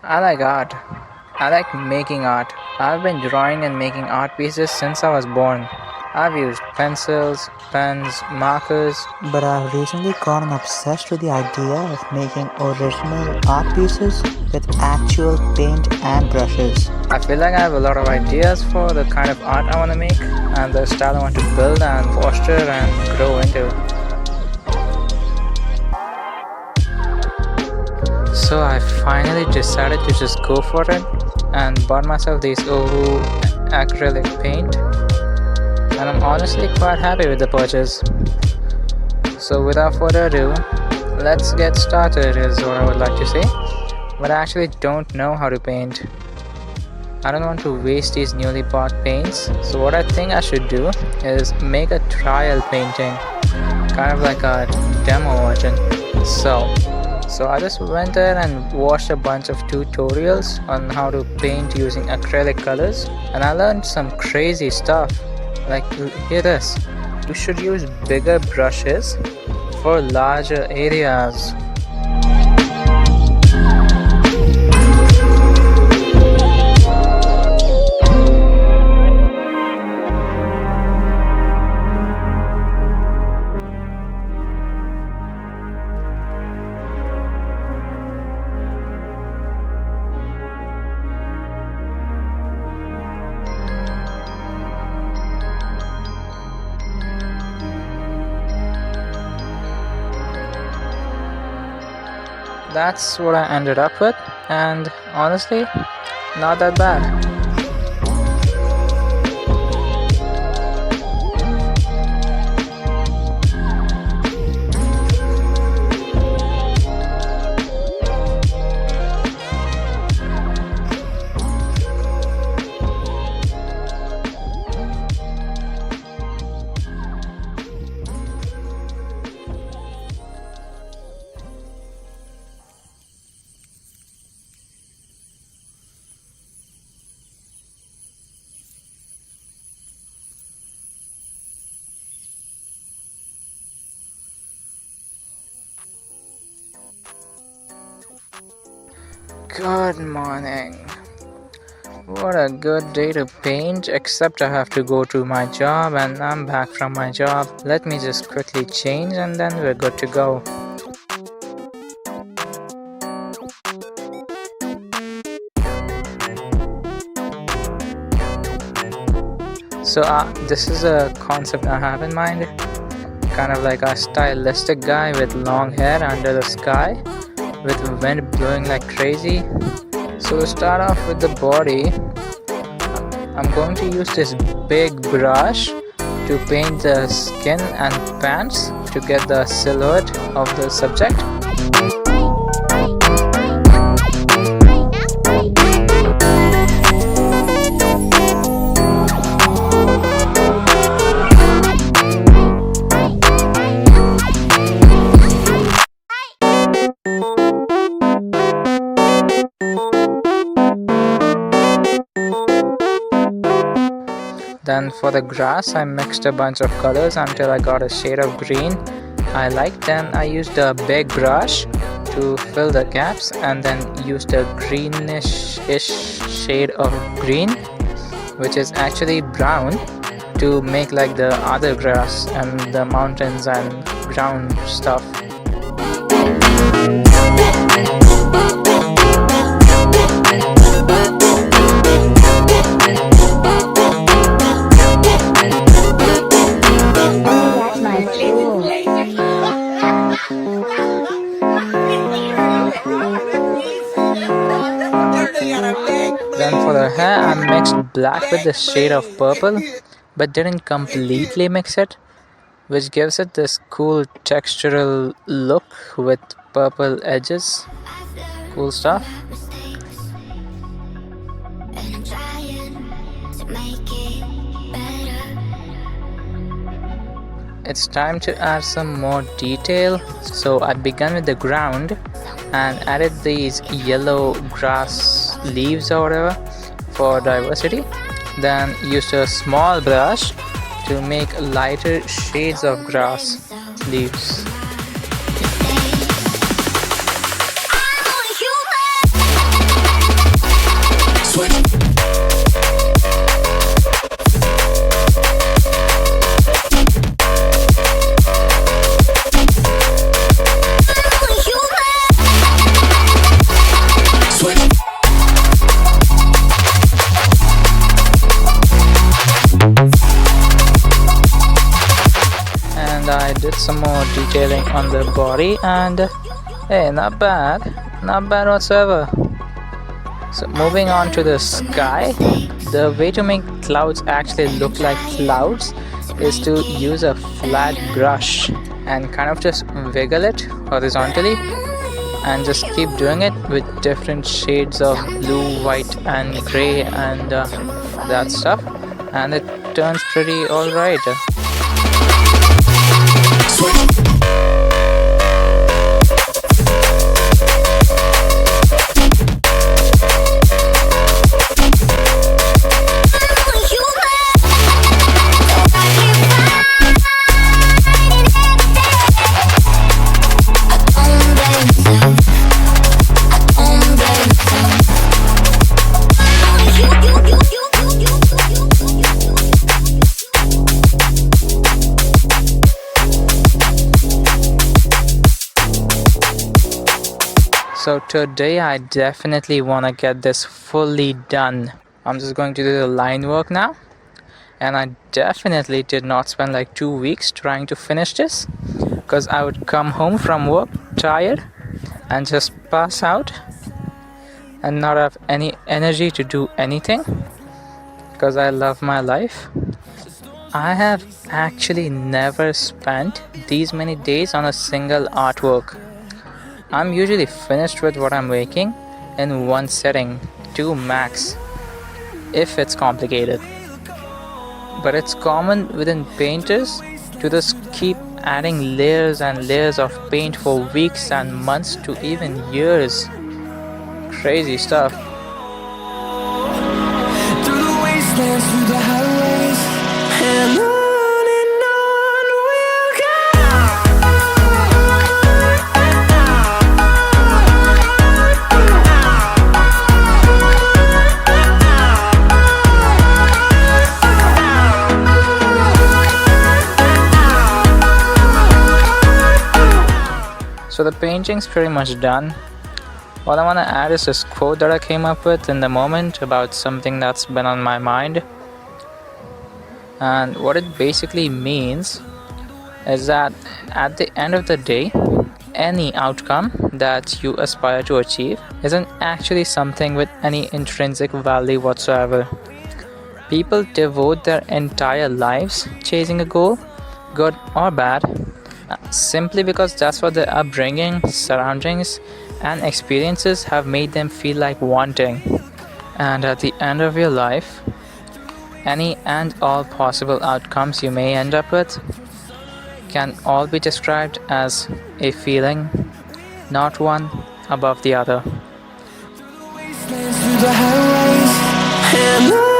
I like art. I like making art. I've been drawing and making art pieces since I was born. I've used pencils, pens, markers. But I've recently gotten obsessed with the idea of making original art pieces with actual paint and brushes. I feel like I have a lot of ideas for the kind of art I want to make and the style I want to build and foster and grow into. So I finally decided to just go for it and bought myself these Ohu acrylic paint, and I'm honestly quite happy with the purchase. So without further ado, let's get started is what I would like to say. But I actually don't know how to paint. I don't want to waste these newly bought paints, so what I think I should do is make a trial painting, kind of like a demo version. So I just went there and watched a bunch of tutorials on how to paint using acrylic colors, and I learned some crazy stuff. Like, hear this. You should use bigger brushes for larger areas. That's what I ended up with, and honestly, not that bad. Good morning. What a good day to paint, except I have to go to my job and I'm back from my job. Let me just quickly change and then we're good to go. So this is a concept I have in mind, kind of like a stylistic guy with long hair under the sky, with wind blowing like crazy. So to start off with the body, I'm going to use this big brush to paint the skin and pants to get the silhouette of the subject. Then for the grass, I mixed a bunch of colors until I got a shade of green I liked. Then I used a big brush to fill the gaps and then used a greenish-ish shade of green, which is actually brown, to make like the other grass and the mountains and ground stuff. Then for the hair, I mixed black with the shade of purple, but didn't completely mix it, which gives it this cool textural look with purple edges. Cool stuff. It's time to add some more detail, so I began with the ground and added these yellow grass leaves or whatever for diversity. Then used a small brush to make lighter shades of grass leaves. with some more detailing on the body, and hey, not bad whatsoever. So moving on to the sky, the way to make clouds actually look like clouds is to use a flat brush and kind of just wiggle it horizontally and just keep doing it with different shades of blue, white and gray and that stuff, and it turns pretty alright. So today I definitely want to get this fully done. I'm just going to do the line work now, and I definitely did not spend like 2 weeks trying to finish this, because I would come home from work tired and just pass out and not have any energy to do anything, because I love my life. I have actually never spent these many days on a single artwork. I'm usually finished with what I'm making in one sitting, 2 max, if it's complicated. But it's common within painters to just keep adding layers and layers of paint for weeks and months to even years. Crazy stuff. Through the wastelands, through the highways, and on we'll go. So the painting's pretty much done. All I want to add is this quote that I came up with in the moment about something that's been on my mind. And what it basically means is that at the end of the day, any outcome that you aspire to achieve isn't actually something with any intrinsic value whatsoever. People devote their entire lives chasing a goal, good or bad, simply because that's what their upbringing, surroundings, and experiences have made them feel like wanting. And at the end of your life, any and all possible outcomes you may end up with can all be described as a feeling, not one above the other. Through the highways, and on